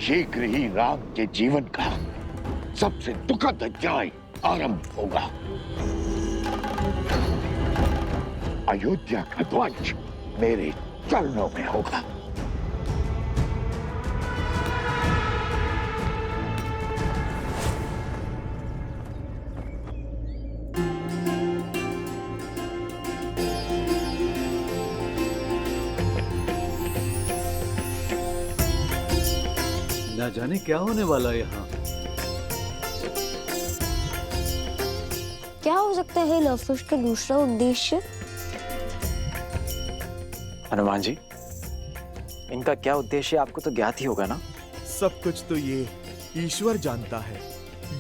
शीघ्र ही राम के जीवन का सबसे दुखद अध्याय आरंभ होगा। अयोध्या का ध्वज मेरे चरणों में होगा। ना जाने क्या होने वाला है यहाँ। क्या हो सकता है लव कुश का दूसरा उद्देश्य? हनुमान जी, इनका क्या उद्देश्य आपको तो ज्ञात ही होगा ना? सब कुछ तो ये ईश्वर जानता है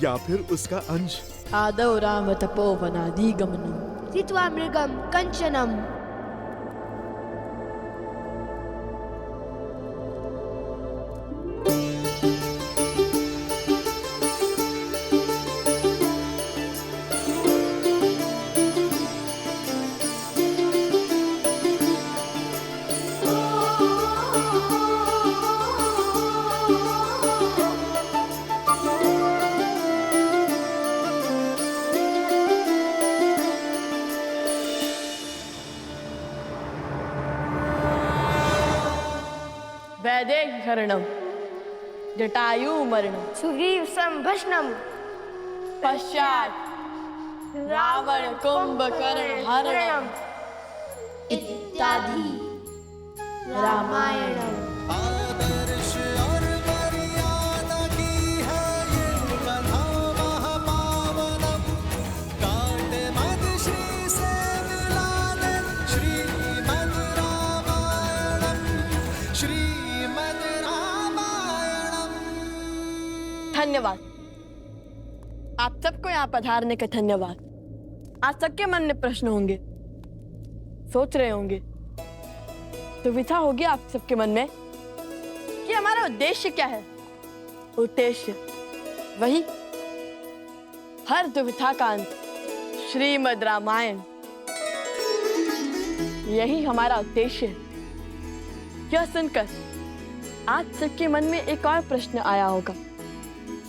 या फिर उसका अंश। आदौ राम तपोवनादिगमनम् जित्वा मृगम कंचनम। वैदेहीकरणम् जटायुमरणम् सुग्रीव संभष्णम। पश्चात् रावण कुंभकर्ण हरणम् इत्यादि रामायणम्। आदर्श और मर्यादा की है ये कथा महापावनम। काट मद श्री से मिला ले श्रीमद् रामायणम, श्रीमद् रामायणम। धन्यवाद आप सबको यहाँ पधारने का धन्यवाद। आज सबके मन में प्रश्न होंगे, सोच रहे होंगे, दुविधा होगी आप सबके मन में कि हमारा उद्देश्य क्या है। उद्देश्य वही, हर दुविधा का अंत श्रीमद् रामायण, यही हमारा उद्देश्य है। यह सुनकर आज सबके मन में एक और प्रश्न आया होगा।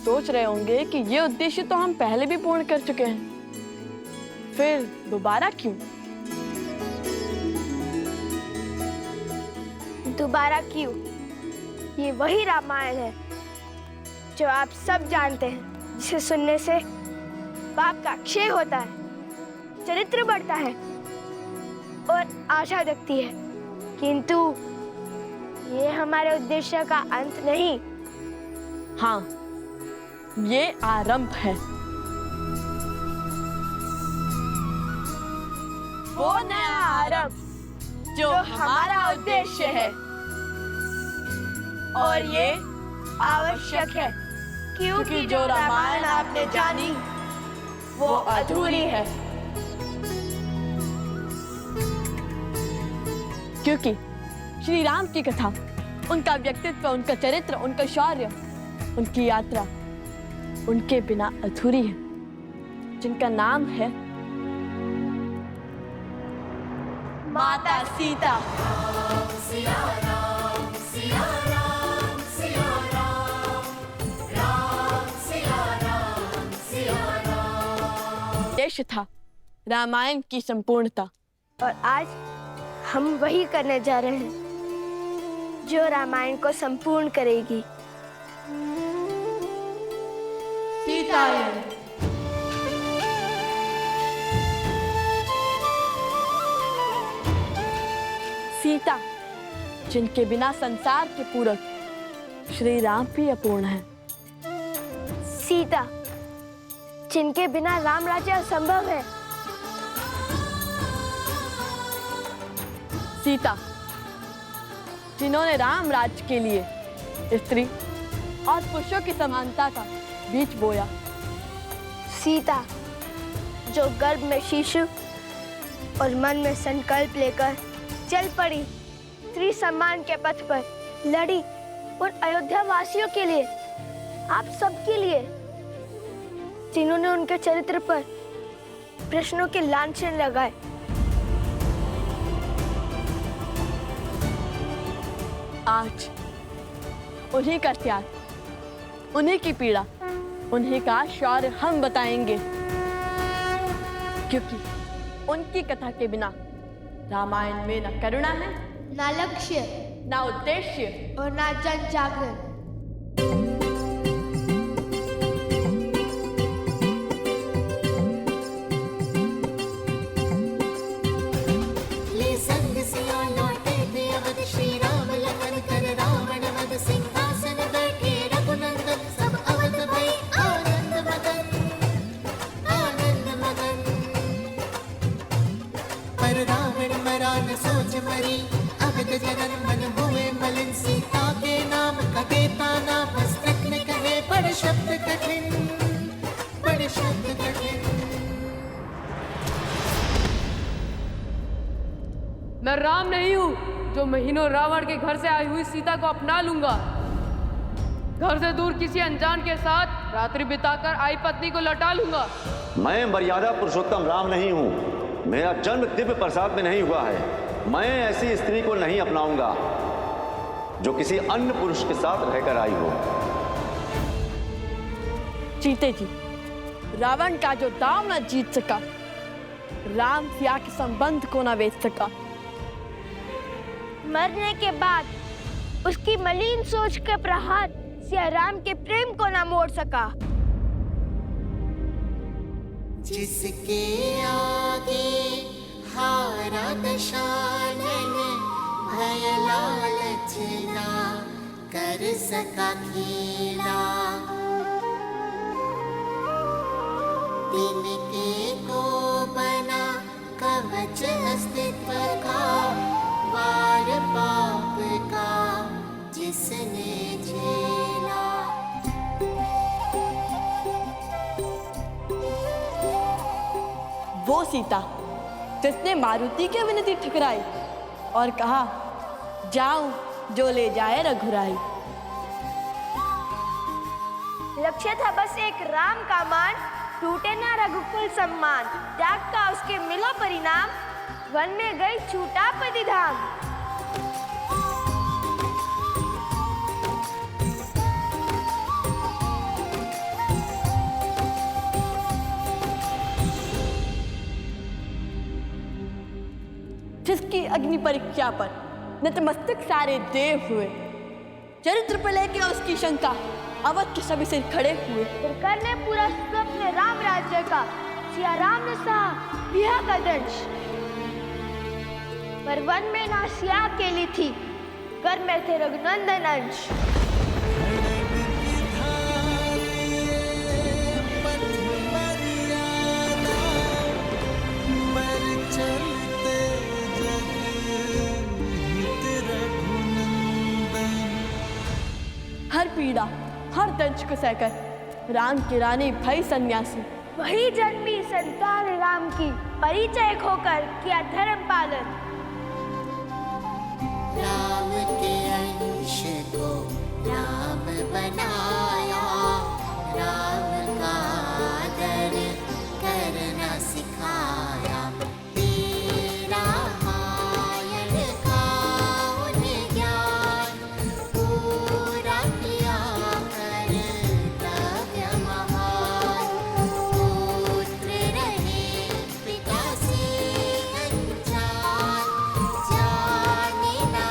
सोच रहे होंगे कि ये उद्देश्य तो हम पहले भी पूर्ण कर चुके हैं, फिर दोबारा क्यों? दोबारा क्यों? ये वही रामायण है जो आप सब जानते हैं, जिसे सुनने से पाप का क्षय होता है, चरित्र बढ़ता है और आशा जगती है। किंतु ये हमारे उद्देश्य का अंत नहीं। हाँ, ये आरंभ है। वो नया आरंभ जो हमारा उद्देश्य है, और ये आवश्यक है क्योंकि जो रामायण आपने जानी वो अधूरी है। क्योंकि श्री राम की कथा, उनका व्यक्तित्व, उनका चरित्र, उनका शौर्य, उनकी यात्रा उनके बिना अधूरी है, जिनका नाम है माता सीता। सिया राम, सिया राम, सिया राम, राम सिया राम, सिया राम। उद्देश्य था रामायण की संपूर्णता, और आज हम वही करने जा रहे हैं जो रामायण को संपूर्ण करेगी। सीतायन। सीता, जिनके बिना संसार के पूरक श्री राम भी अपूर्ण है। सीता, जिनके बिना राम राज्य असंभव है। सीता, जिन्होंने राम राज्य के लिए स्त्री और पुरुषों की समानता का बीज बोया। सीता, जो गर्भ में शिशु और मन में संकल्प लेकर चल पड़ी, स्त्री सम्मान के पथ पर लड़ी, और अयोध्या वासियों के लिए, आप सबके लिए, जिन्होंने उनके चरित्र पर प्रश्नों के लांछन लगाए। आज उन्हीं का त्याग उन्हीं की पीड़ा, उन्हीं का शौर्य हम बताएंगे, क्योंकि उनकी कथा के बिना रामायण में न करुणा है, ना लक्ष्य न उद्देश्य। और ना जन जागरण। ले संग सिया लौटे थे अवध, श्री राम लखन कर रावण वध, सिंहासन बैठे रघुनंदन, सब अवध भई आनंद मगन, आनंद मगन। पर रावण मरा न सोच मरी, अवध जनन मन हुए मलिन, सीता के नाम कहे ताना, मस्तक में कहे बड़ शब्द कठिन, बड़ शब्द कठिन। मैं राम नहीं हूँ जो महीनों रावण के घर से आई हुई सीता को अपना लूंगा। घर से दूर किसी अनजान के साथ रात्रि बिताकर आई पत्नी को लौटा लूंगा। मैं मर्यादा पुरुषोत्तम राम नहीं हूँ। मेरा जन्म दिव्य प्रसाद में नहीं हुआ है। मैं ऐसी स्त्री को नहीं अपनाऊंगा जो किसी अन्य पुरुष के साथ रहकर आई हो। जीते जी, रावण का जो दाव न जीत सका, राम सिया के संबंध को न बेच सका, मरने के बाद उसकी मलिन सोच का प्रहार सिया राम के प्रेम को न मोड़ सका। जिसके आगे हारा दशानन, भय लालच ना कर सका खेला। तिनके को बना कवच अस्तित्व का, वार पाप का जिसने झेला। वो सीता जिसने मारुति की विनती ठुकराई और कहा, जाऊं जो ले जाए रघुराई। लक्ष्य था बस एक राम का मान, टूटे ना रघुकुल सम्मान। त्याग का उसके मिला परिणाम, वन में गई छूटा पति धाम। जिसकी अग्नि परीक्षा पर नतमस्तक सारे देव हुए, चरित्र पर लेके उसकी शंका, अवध के सभी सिर खड़े हुए। फिर करने पूरा स्वप्न राम राज्य का, सिया राम ने सहा बिहा का दंश। पर वन में ना सिया अकेली थी, घर में थे रघुनंदन अंश। हर पीड़ा, हर दंश को सहकर राम की रानी भई सन्यासी। वही जन्मी संतान राम की, परिचय खोकर किया धर्म पालन। राम के अंश को राम बनाया, राम का आदर करना सिखाया। तेरा मायन का उन्हें ज्ञान, पूरा किया कर्तव्य महान। पुत्र रहे पिता से अनजान, जाने ना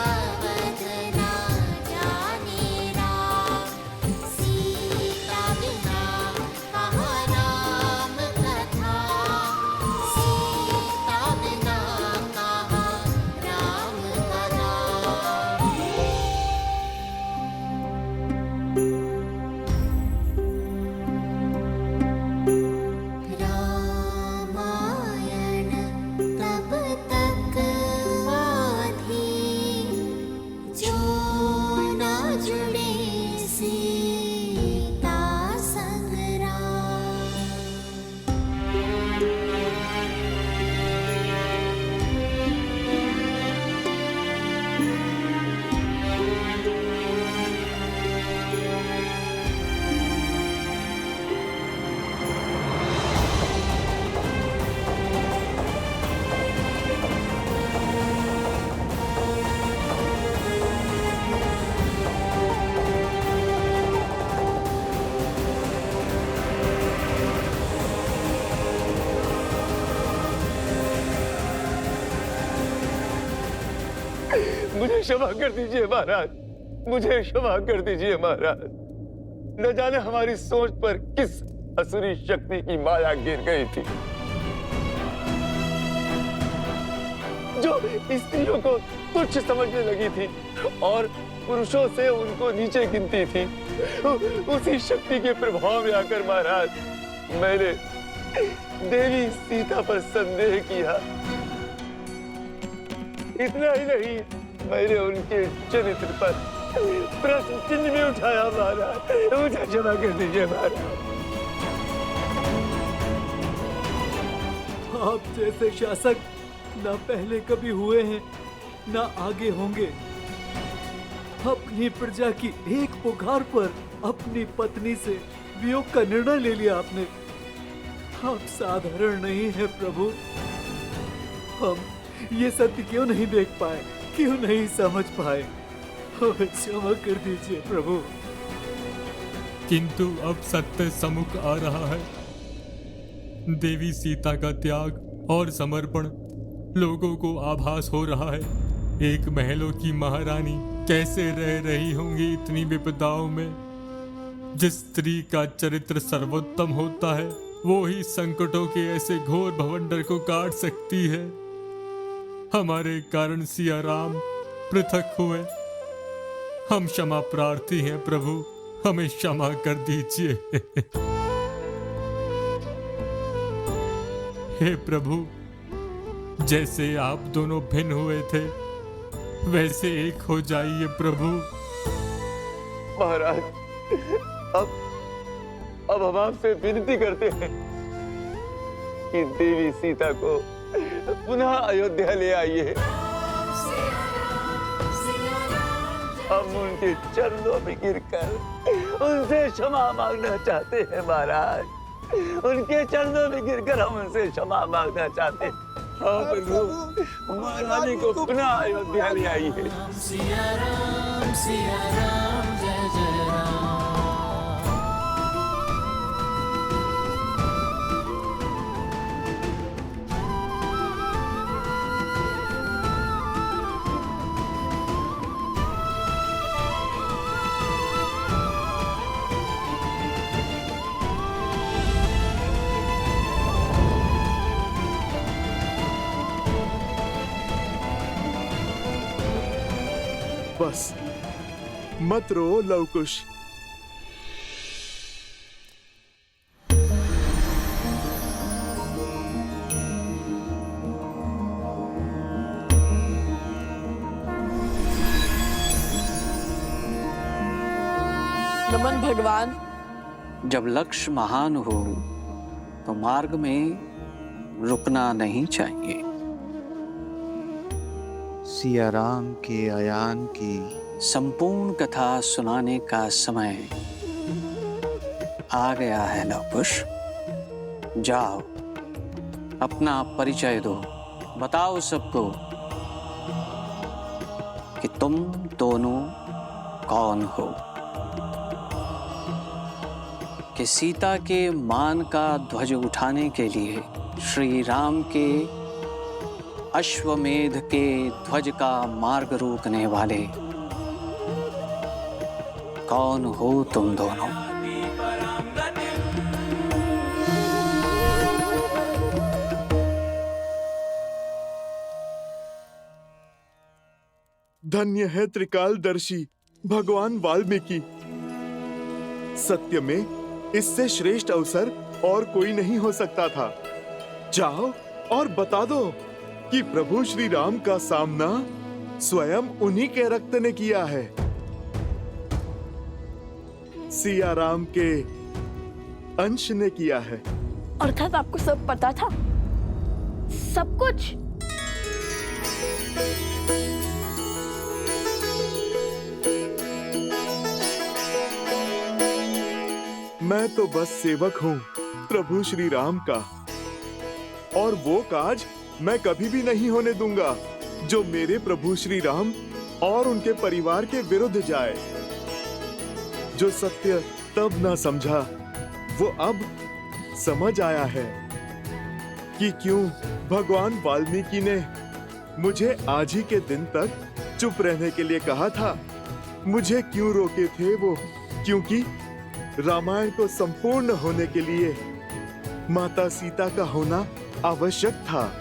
मुझे क्षमा कर दीजिए महाराज, मुझे क्षमा कर दीजिए महाराज। न जाने हमारी सोच पर किस असुरी शक्ति की माया गिर गई थी, जो स्त्रियों को तुच्छ समझने लगी थी और पुरुषों से उनको नीचे गिनती थी। उसी शक्ति के प्रभाव में आकर महाराज मैंने देवी सीता पर संदेह किया। इतना ही नहीं, मैंने उनके चरित्र पर प्रश्न चिन्ह भी उठाया महाराज। मुझे क्षमा कर दीजिए महाराज। आप जैसे शासक ना पहले कभी हुए हैं ना आगे होंगे। अपनी प्रजा की एक पुकार पर अपनी पत्नी से वियोग का निर्णय ले लिया आपने। आप साधारण नहीं है प्रभु। हम ये सत्य क्यों नहीं देख पाए, क्यों नहीं समझ पाए? हमें क्षमा कर दीजिए प्रभु। किंतु अब सत्य सम्मुख आ रहा है। देवी सीता का त्याग और समर्पण लोगों को आभास हो रहा है। एक महलों की महारानी कैसे रह रही होंगी इतनी विपदाओं में। जिस स्त्री का चरित्र सर्वोत्तम होता है वो ही संकटों के ऐसे घोर भवंडर को काट सकती है। हमारे कारण सिया राम पृथक हुए। हम क्षमा प्रार्थी हैं प्रभु, हमें क्षमा कर दीजिए। हे प्रभु, जैसे आप दोनों भिन्न हुए थे वैसे एक हो जाइए प्रभु। महाराज अब हम आपसे विनती करते हैं कि देवी सीता को पुनः अयोध्या ले आइए। हम उनके चरणों में गिरकर उनसे क्षमा मांगना चाहते हैं महाराज। उनके चरणों में गिरकर हम उनसे क्षमा मांगना चाहते हैं। हाँ प्रभु, महारानी को पुनः अयोध्या ले आइए। सिया राम जय जय राम। बस मत रो लवकुश। नमन भगवान। जब लक्ष्य महान हो तो मार्ग में रुकना नहीं चाहिए। सिया राम के आयान की संपूर्ण कथा सुनाने का समय आ गया है लवकुश। जाओ अपना परिचय दो, बताओ सबको कि तुम दोनों कौन हो, कि सीता के मान का ध्वज उठाने के लिए श्री राम के अश्वमेध के ध्वज का मार्ग रोकने वाले कौन हो तुम दोनों? धन्य है त्रिकालदर्शी भगवान वाल्मीकि। सत्य में इससे श्रेष्ठ अवसर और कोई नहीं हो सकता था। जाओ और बता दो कि प्रभु श्री राम का सामना स्वयं उन्हीं के रक्त ने किया है। सिया राम के अंश ने किया है। अर्थात आपको सब पता था? सब कुछ? मैं तो बस सेवक हूँ प्रभु श्री राम का, और वो काज मैं कभी भी नहीं होने दूंगा जो मेरे प्रभु श्री राम और उनके परिवार के विरुद्ध जाए। जो सत्य तब ना समझा वो अब समझ आया है कि क्यों भगवान वाल्मीकि ने मुझे आज ही के दिन तक चुप रहने के लिए कहा था। मुझे क्यों रोके थे वो? क्योंकि रामायण को संपूर्ण होने के लिए माता सीता का होना आवश्यक था,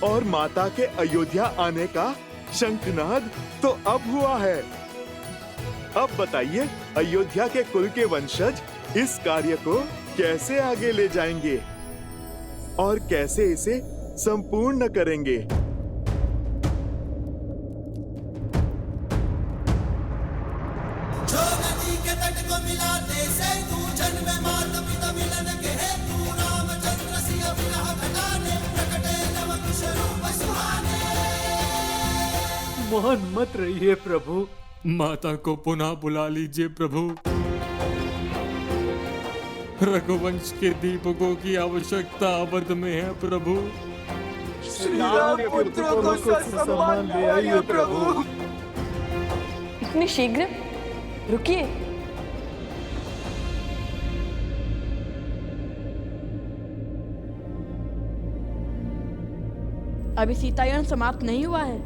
और माता के अयोध्या आने का शंखनाद तो अब हुआ है। अब बताइए, अयोध्या के कुल के वंशज इस कार्य को कैसे आगे ले जाएंगे और कैसे इसे संपूर्ण करेंगे? जो नदी के तट को मिलाते सेतु, जन्म माता पिता मिलन के हेतु, रामचंद्र सिया विरह घटाने, प्रकटे नव कुश रूप सुहाने। मौन मत रहिए प्रभु। माता को पुनः बुला लीजिए प्रभु। रघुवंश के दीपकों की आवश्यकता अवध में है प्रभु। श्री राम के पुत्रों को सम्मान ले आइए प्रभु। इतनी शीघ्र? रुकिए। अभी सीतायन समाप्त नहीं हुआ है।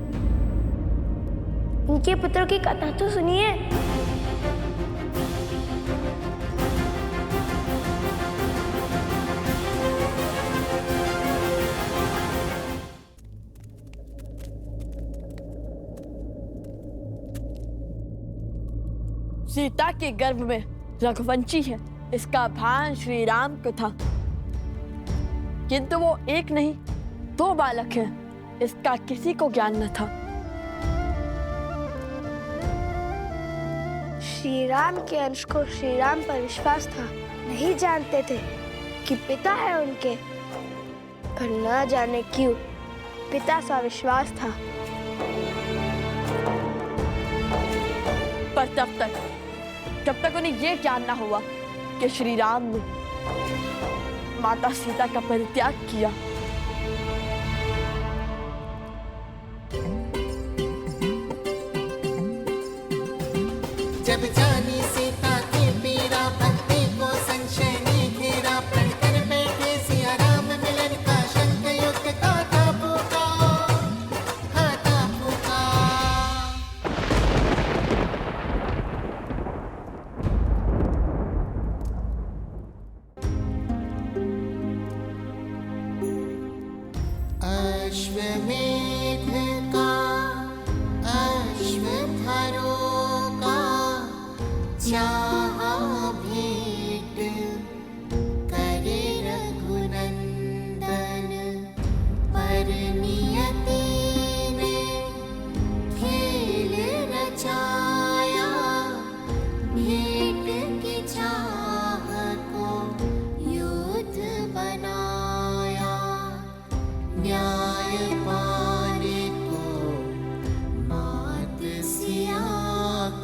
उनके पुत्रों की कथा तो सुनिए। सीता के गर्भ में रघुवंशी है, इसका भान श्री राम को था, किंतु वो एक नहीं दो बालक हैं, इसका किसी को ज्ञान न था। श्री राम के अंश को श्री राम पर विश्वास था, नहीं जानते थे कि पिता है उनके, पर न जाने क्यों पिता सा विश्वास था। पर जब तक उन्हें ये ज्ञान ना हुआ कि श्री राम ने माता सीता का परित्याग किया। जब जानी सीता की पीड़ा, भक्ति को संशय ने घेरा, प्रण कर बैठे सिया राम मिलन का, शंख युक्त गाथा पुकार, गाथा पुकार। अश्वमेध का अश्वत्थारो चाहा भेंट करे रघुनंदन, पर नियति ने खेल रचाया, भेंट की चाह को युद्ध बनाया, न्याय पाने को मात सिया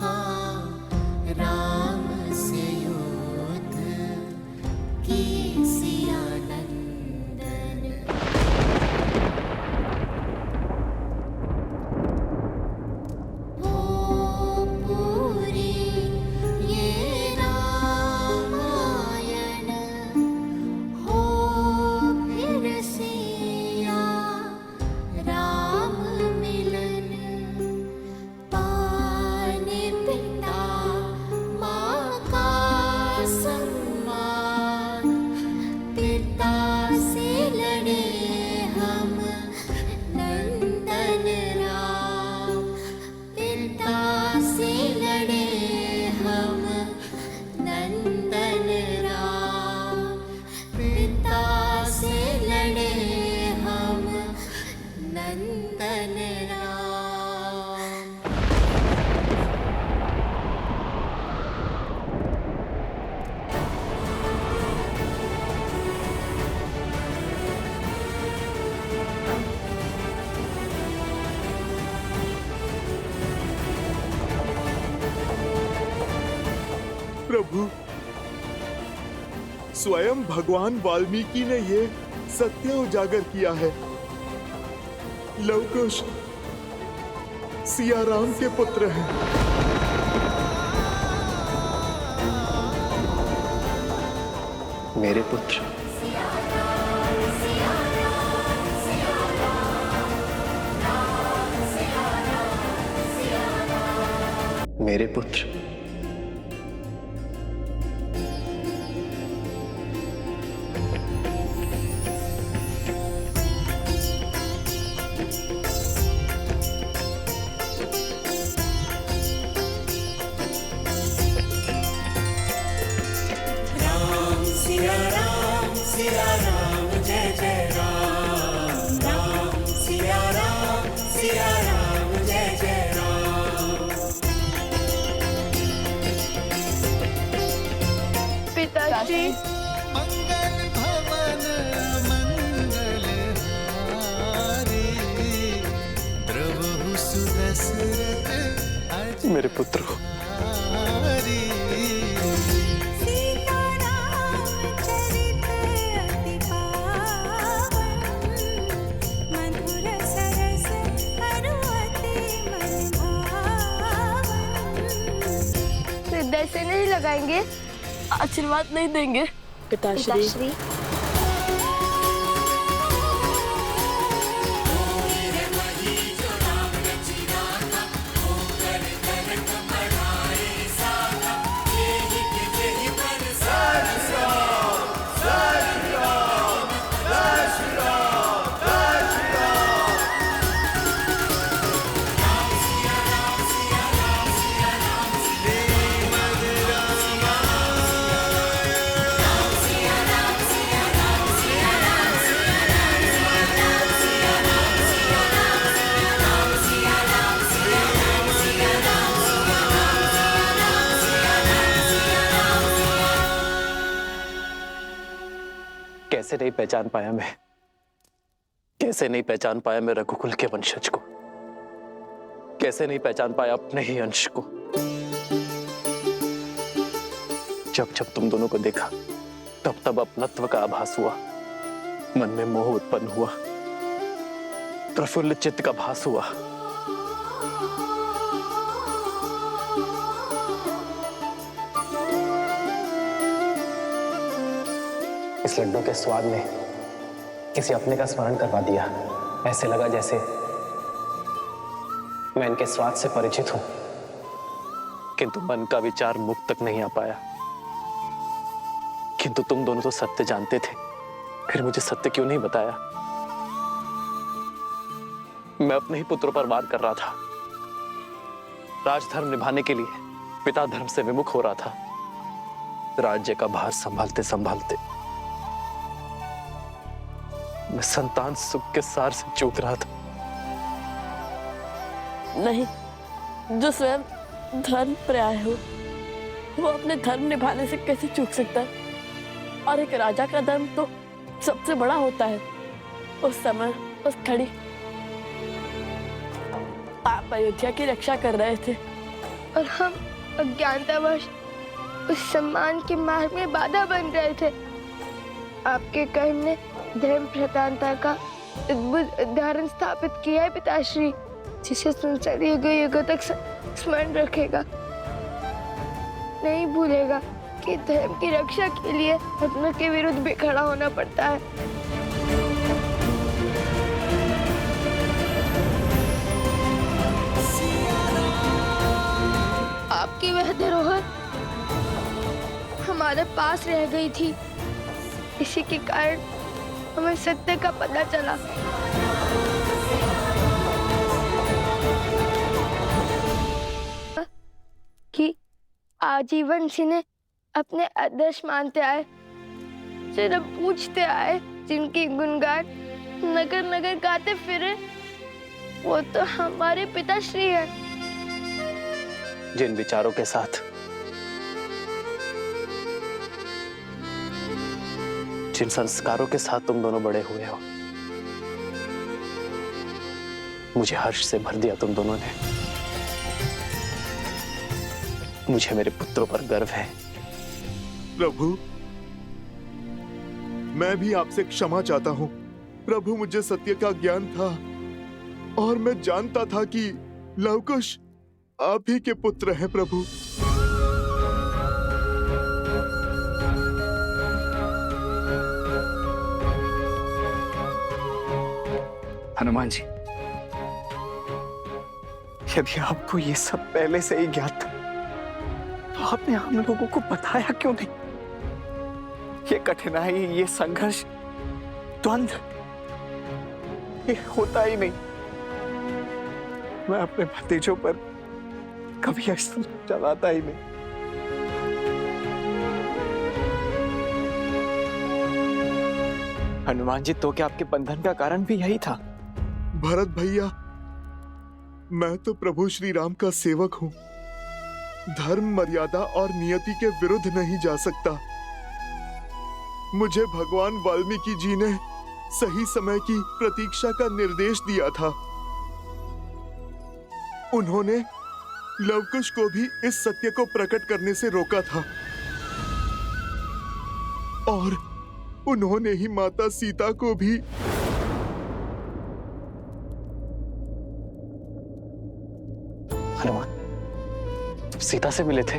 का, राम से युद्ध की सिया नंदन। हो पूरी ये रामायण, हो फिर सिया राम मिलन, पाने पिता माँ का सम्मान, पिता से लड़े हम नंदन राम, पिता से लड़े हम नंदन राम, पिता से लड़े हम नंदन राम। प्रभु, स्वयं भगवान वाल्मीकि ने ये सत्य उजागर किया है। लवकुश सिया राम के पुत्र हैं। मेरे पुत्र? मेरे पुत्र, पिताश्री, मंगल भवन मंगल हारी द्रवहु सुदशरथ मेरे पुत्र हो। अजहारी। सीताराम चरित अति पावन मधुर सरस अरुअति मन भावन। हृदय से नहीं लगाएंगे? आशीर्वाद नहीं देंगे पिताश्री? पिताश्री, कैसे नहीं पहचान पाया मैं, कैसे नहीं पहचान पाया मैं रघुकुल के वंशज को, कैसे नहीं पहचान पाया अपने ही अंश को। जब जब तुम दोनों को देखा तब तब अपनत्व का आभास हुआ, मन में मोह उत्पन्न हुआ, प्रफुल्ल चित्त का भास हुआ। इस लड्डू के स्वाद ने किसी अपने का स्मरण करवा दिया। ऐसे लगा जैसे मैं इनके स्वाद से परिचित हूं, किंतु मन का विचार मुख तक नहीं आ पाया। किंतु तुम दोनों तो सत्य जानते थे, फिर मुझे सत्य क्यों नहीं बताया? मैं अपने ही पुत्रों पर वार कर रहा था, राजधर्म निभाने के लिए पिता धर्म से विमुख हो रहा था। राज्य का भार संभालते संभालते मैं संतान सुख के सार से चूक रहा था। नहीं, जो स्वयं धर्म पर्याय हो वो अपने धर्म निभाने से कैसे चूक सकता है? और एक राजा का धर्म तो सबसे बड़ा होता है। उस समय उस घड़ी आप अयोध्या की रक्षा कर रहे थे और हम अज्ञानतावश उस सम्मान के मार्ग में बाधा बन रहे थे। आपके कर्म ने धर्म प्रधानता का अद्भुत उदाहरण स्थापित किया है पिताश्री, जिसे संसार युगों युगों तक स्मरण रखेगा, नहीं भूलेगा कि धर्म की रक्षा के लिए अपनों के विरुद्ध भी खड़ा होना पड़ता है। आपकी वह धरोहर हमारे पास रह गई थी, इसी के कारण हमें सत्य का पता चला। कि आजीवन जिन्हें अपने आदर्श मानते आए, सिर्फ पूछते आए, जिनकी गुणगान नगर नगर गाते फिरे, वो तो हमारे पिताश्री हैं। जिन विचारों के साथ, जिन संस्कारों के साथ तुम दोनों बड़े हुए हो, मुझे हर्ष से भर दिया तुम दोनों ने। मुझे मेरे पुत्रों पर गर्व है। प्रभु, मैं भी आपसे क्षमा चाहता हूँ। प्रभु, मुझे सत्य का ज्ञान था और मैं जानता था कि लवकुश आप ही के पुत्र हैं प्रभु। हनुमान जी, यदि आपको ये सब पहले से ही ज्ञात था तो आपने हम लोगों को बताया क्यों नहीं? ये कठिनाई, ये संघर्ष, द्वंद्व ये होता ही नहीं। मैं अपने भतीजों पर कभी ऐसा चलाता ही नहीं। हनुमान जी, तो क्या आपके बंधन का कारण भी यही था? भरत भैया, मैं तो प्रभु श्री राम का सेवक हूँ। धर्म, मर्यादा और नियति के विरुद्ध नहीं जा सकता। मुझे भगवान वाल्मीकि जी ने सही समय की प्रतीक्षा का निर्देश दिया था। उन्होंने लवकुश को भी इस सत्य को प्रकट करने से रोका था और उन्होंने ही माता सीता को भी। हनुमान, सीता से मिले थे?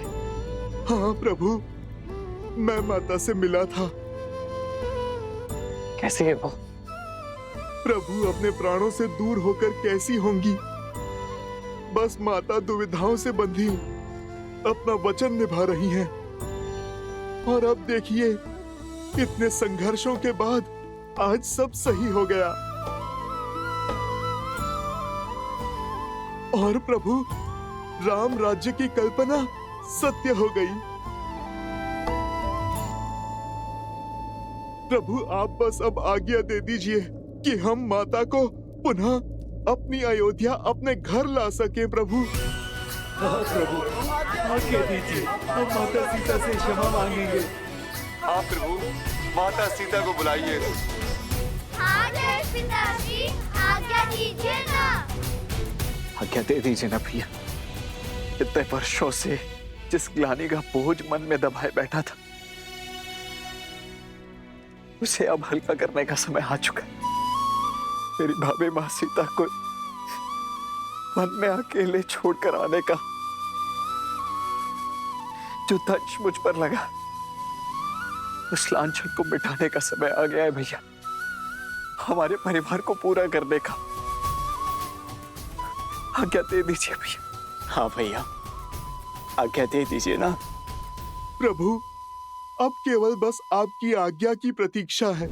हाँ प्रभु, मैं माता से मिला था। कैसी है वो? प्रभु अपने प्राणों से दूर होकर कैसी होंगी? बस माता दुविधाओं से बंधी अपना वचन निभा रही हैं। और अब देखिए, इतने संघर्षों के बाद आज सब सही हो गया। और प्रभु, राम राज्य की कल्पना सत्य हो गई। प्रभु, आप बस अब आज्ञा दे दीजिए कि हम माता को पुनः अपनी अयोध्या, अपने घर ला सके। प्रभु हाँ प्रभु, आज्ञा दीजिए, हम माता सीता से क्षमा मांगेंगे। हाँ प्रभु, माता सीता को बुलाइए। हाँ पिताजी, आज्ञा दीजिए ना। आज्ञा दे दीजिए ना भैया। इतने वर्षों से जिस ग्लानि का बोझ मन में दबाए बैठा था, उसे अब हल्का करने का समय आ चुका है। मेरी भाभी माँ सीता को मन में अकेले छोड़कर आने का जो दंश मुझ पर लगा, उस लांछन को मिटाने का समय आ गया है भैया। हमारे परिवार को पूरा करने का। आज्ञा दे दीजिए भैया। हाँ भैया, आज्ञा दे दीजिए ना। प्रभु, अब केवल बस आपकी आज्ञा की प्रतीक्षा है।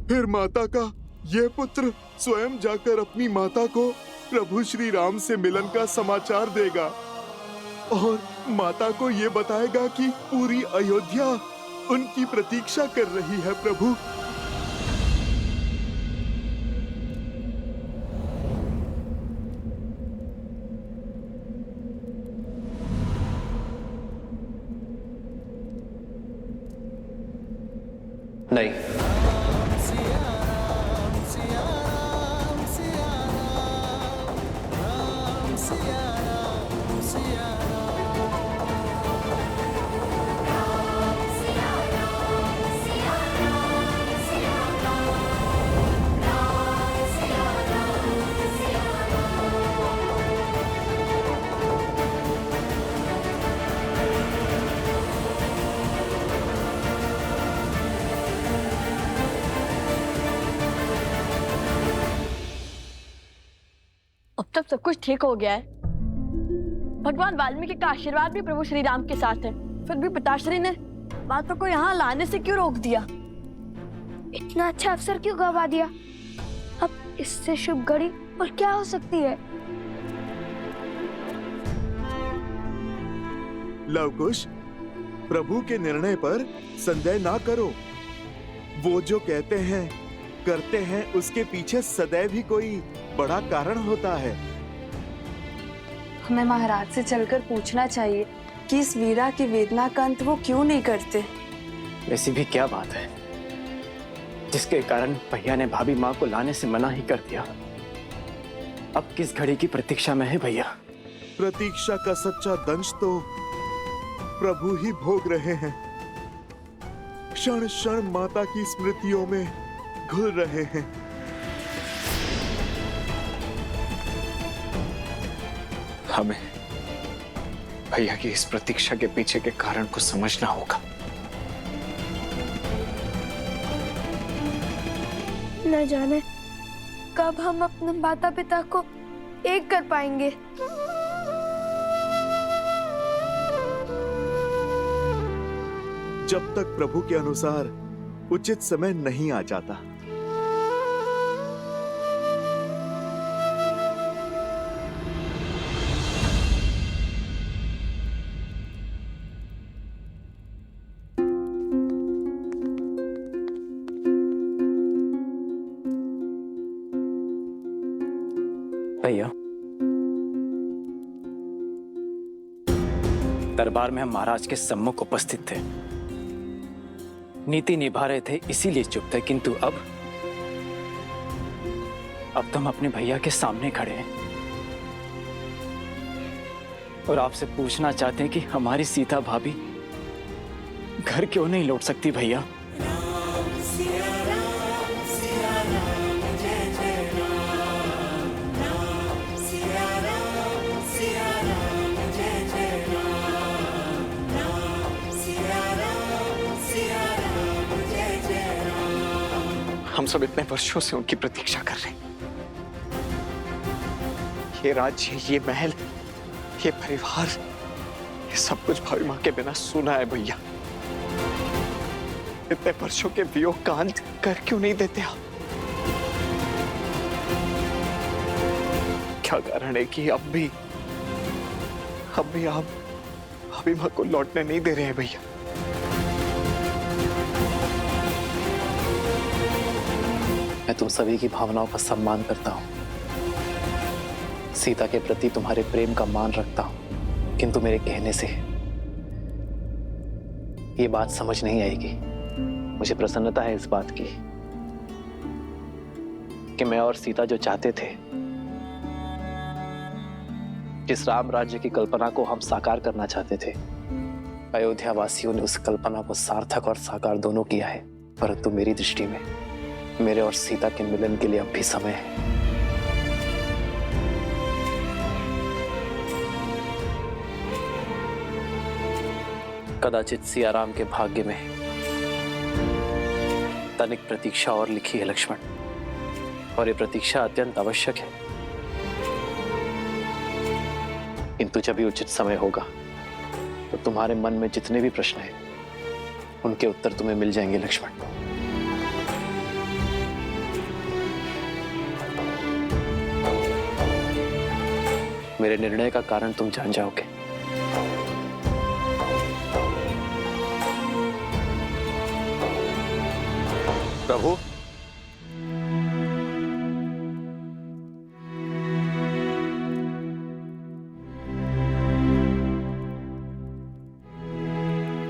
फिर माता का यह पुत्र स्वयं जाकर अपनी माता को प्रभु श्री राम से मिलन का समाचार देगा और माता को यह बताएगा कि पूरी अयोध्या उनकी प्रतीक्षा कर रही है। प्रभु, नहीं, अब तक सब कुछ ठीक हो गया है। भगवान वाल्मीकि का आशीर्वाद भी प्रभु श्री राम के साथ है। फिर भी पिताश्री ने माता को यहाँ लाने से क्यों रोक दिया? इतना अच्छा अवसर क्यों गवा दिया? अब इससे शुभ घड़ी और क्या हो सकती है? लवकुश, प्रभु के निर्णय पर संदेह ना करो। वो जो कहते हैं, करते हैं, उसके पीछे सदैव ही कोई बड़ा कारण होता है। हमें महाराज से चलकर पूछना चाहिए कि इस वीरा की वेदना का अंत वो क्यों नहीं करते। ऐसी भी क्या बात है जिसके कारण भैया ने भाभी माँ को लाने से मना ही कर दिया? अब किस घड़ी की प्रतीक्षा में है भैया? प्रतीक्षा का सच्चा दंश तो प्रभु ही भोग रहे हैं। क्षण क्षण माता की स्मृतियों में घुल रहे हैं। हमें भैया की इस प्रतीक्षा के पीछे के कारण को समझना होगा। न जाने कब हम अपने माता पिता को एक कर पाएंगे। जब तक प्रभु के अनुसार उचित समय नहीं आ जाता। भैया, दरबार में हम महाराज के सम्मुख उपस्थित थे, नीति निभा रहे थे, इसीलिए चुप थे। किंतु अब तो हम अपने भैया के सामने खड़े हैं और आपसे पूछना चाहते हैं कि हमारी सीता भाभी घर क्यों नहीं लौट सकती भैया? हम सब इतने वर्षों से उनकी प्रतीक्षा कर रहे हैं। ये राज्य, ये महल, ये परिवार, ये सब कुछ भाभी माँ के बिना सुना है भैया। इतने वर्षों के वियोग का अंत कर क्यों नहीं देते आप? क्या कारण है कि अब भी आप भाभी माँ को लौटने नहीं दे रहे हैं भैया? मैं तुम सभी की भावनाओं का सम्मान करता हूं, सीता के प्रति तुम्हारे प्रेम का मान रखता हूं, किंतु मेरे कहने से ये बात समझ नहीं आएगी। मुझे प्रसन्नता है इस बात की कि मैं और सीता जो चाहते थे, जिस राम राज्य की कल्पना को हम साकार करना चाहते थे, अयोध्या वासियों ने उस कल्पना को सार्थक और साकार दोनों किया है। परंतु मेरी दृष्टि में मेरे और सीता के मिलन के लिए अब भी समय है। कदाचित सियाराम के भाग्य में तनिक प्रतीक्षा और लिखी है लक्ष्मण, और ये प्रतीक्षा अत्यंत आवश्यक है। किंतु जब भी उचित समय होगा तो तुम्हारे मन में जितने भी प्रश्न हैं उनके उत्तर तुम्हें मिल जाएंगे लक्ष्मण। मेरे निर्णय का कारण तुम जान जाओगे। प्रभु,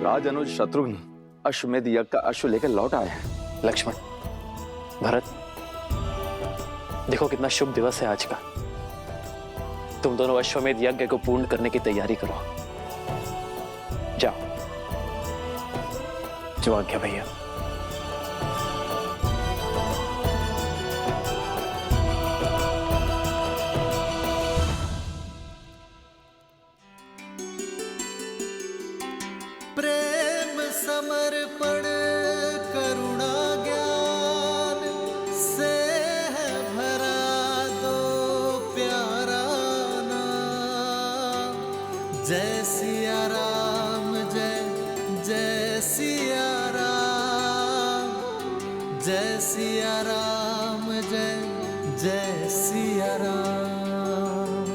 राज अनुज शत्रुघ्न अश्वमेध यज्ञ का अश्व लेकर लौट आए हैं। लक्ष्मण, भरत, देखो कितना शुभ दिवस है आज का। तुम दोनों अश्वमेध यज्ञ को पूर्ण करने की तैयारी करो। जाओ। जो आज्ञा भैया। प्रेम समर्पण करुणा ज्ञान से है भरा दो प्यारा नाम। जय सिया राम, जय जय सिया राम, जय सिया राम, जय जय सिया राम।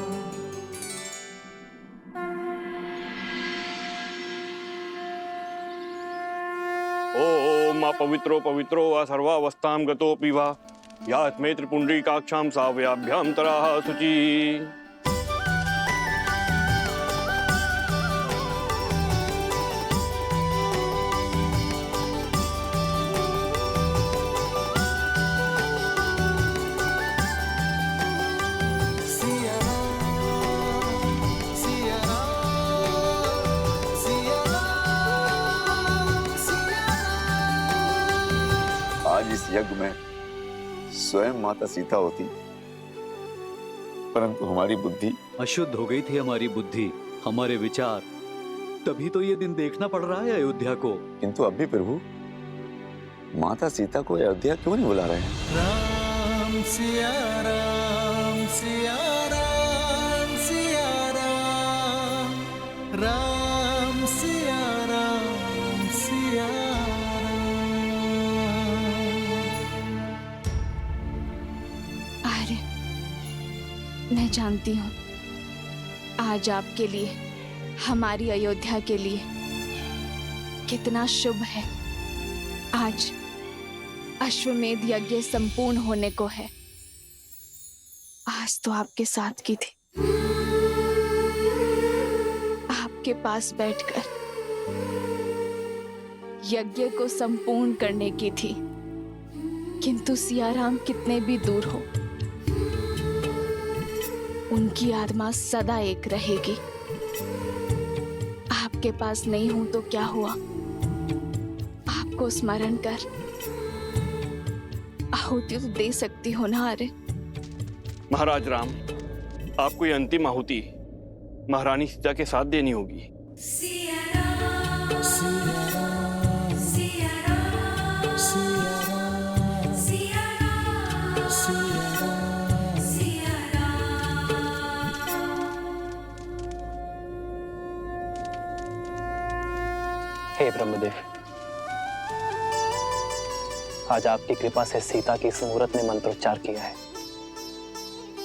ओम पवित्रो पवित्रो वा सर्वावस्थां गतोऽपि वा यात्मे त्रिपुण्ड्रीकाक्षां साव्याभ्यां तराः शुचि। आज इस यज्ञ में स्वयं माता सीता होती, परंतु हमारी बुद्धि अशुद्ध हो गई थी। हमारी बुद्धि, हमारे विचार, तभी तो ये दिन देखना पड़ रहा है अयोध्या को। किंतु अब भी प्रभु माता सीता को अयोध्या क्यों नहीं बुला रहे हैं? राम सिया राम, सिया राम। राम सिया राम सिया आर्य, मैं जानती हूँ आज आपके लिए, हमारी अयोध्या के लिए कितना शुभ है। आज अश्वमेध यज्ञ संपूर्ण होने को है। आज तो आपके साथ की थी, आपके पास बैठकर यज्ञ को संपूर्ण करने की थी, किंतु सियाराम कितने भी दूर हो, उनकी आत्मा सदा एक रहेगी। आपके पास नहीं हूं तो क्या हुआ, आपको स्मरण कर आहुति तो दे सकती हो ना। अरे महाराज राम, आपको ये अंतिम आहुति महारानी सीता के साथ देनी होगी। हे ब्रह्मदेव, आज आपकी कृपा से सीता की इस मुहूर्त ने मंत्रोच्चार किया है।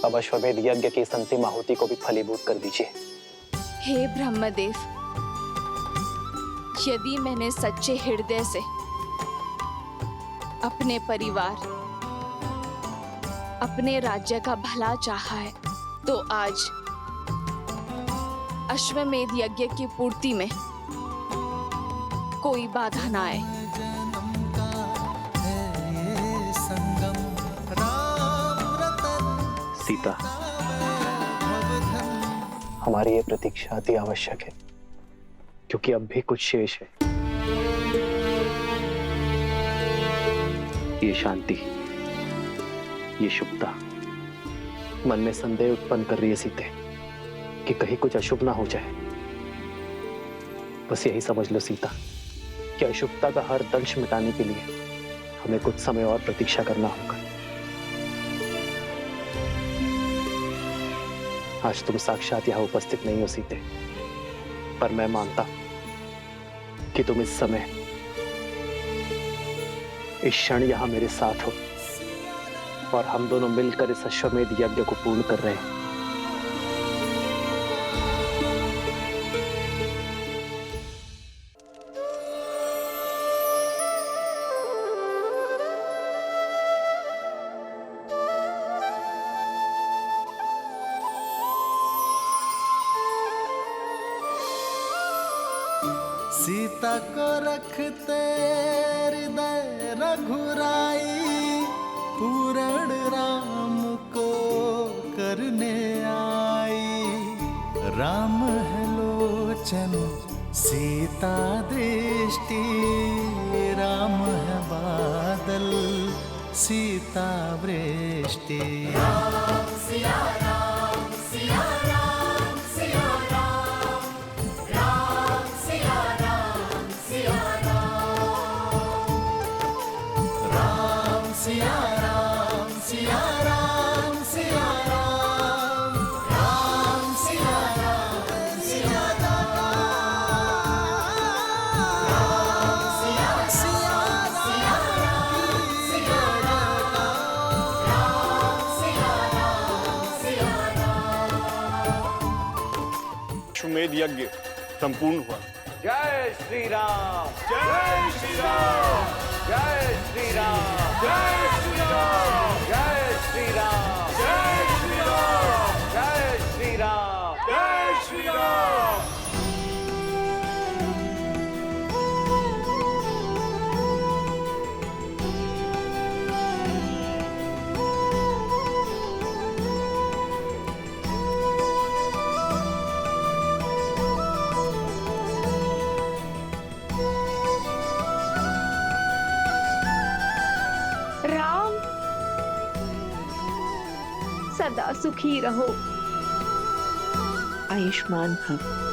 अब अश्वमेध यज्ञ की इस अंतिम आहुति को भी फलीभूत कर दीजिए। हे ब्रह्मदेव, यदि मैंने सच्चे हृदय से अपने परिवार, अपने राज्य का भला चाहा है, तो आज अश्वमेध यज्ञ की पूर्ति में कोई बाधा ना आए। सीता, हमारी ये प्रतीक्षा अति आवश्यक है, क्योंकि अब भी कुछ शेष है। ये शांति, ये शुभता मन में संदेह उत्पन्न कर रही है सीते, कि कहीं कुछ अशुभ ना हो जाए। बस यही समझ लो सीता, कि अशुभता का हर दंश मिटाने के लिए हमें कुछ समय और प्रतीक्षा करना होगा। आज तुम साक्षात यहाँ उपस्थित नहीं हो सीते, पर मैं मानता कि तुम इस समय, इस क्षण यहाँ मेरे साथ हो, और हम दोनों मिलकर इस अश्वमेध यज्ञ को पूर्ण कर रहे हैं। सीता को रखते हृदय रघुराई, पूरण राम को करने आई। राम है लोचन सीता दृष्टि, राम है बादल सीता वृष्टि। राम सिया राम सिया राम सिया राम, राम सिया राम सिया राम, राम सिया राम सिया राम सिया राम, राम सिया राम सिया अश्वमेध यज्ञ संपूर्ण हुआ। जय श्री राम, जय श्री राम, जय श्री राम, जय श्री राम, जय श्री राम, जय श्री राम, जय श्री राम, जय श्री राम। राम, सदा सुखी रहो। आयुष्मान भव।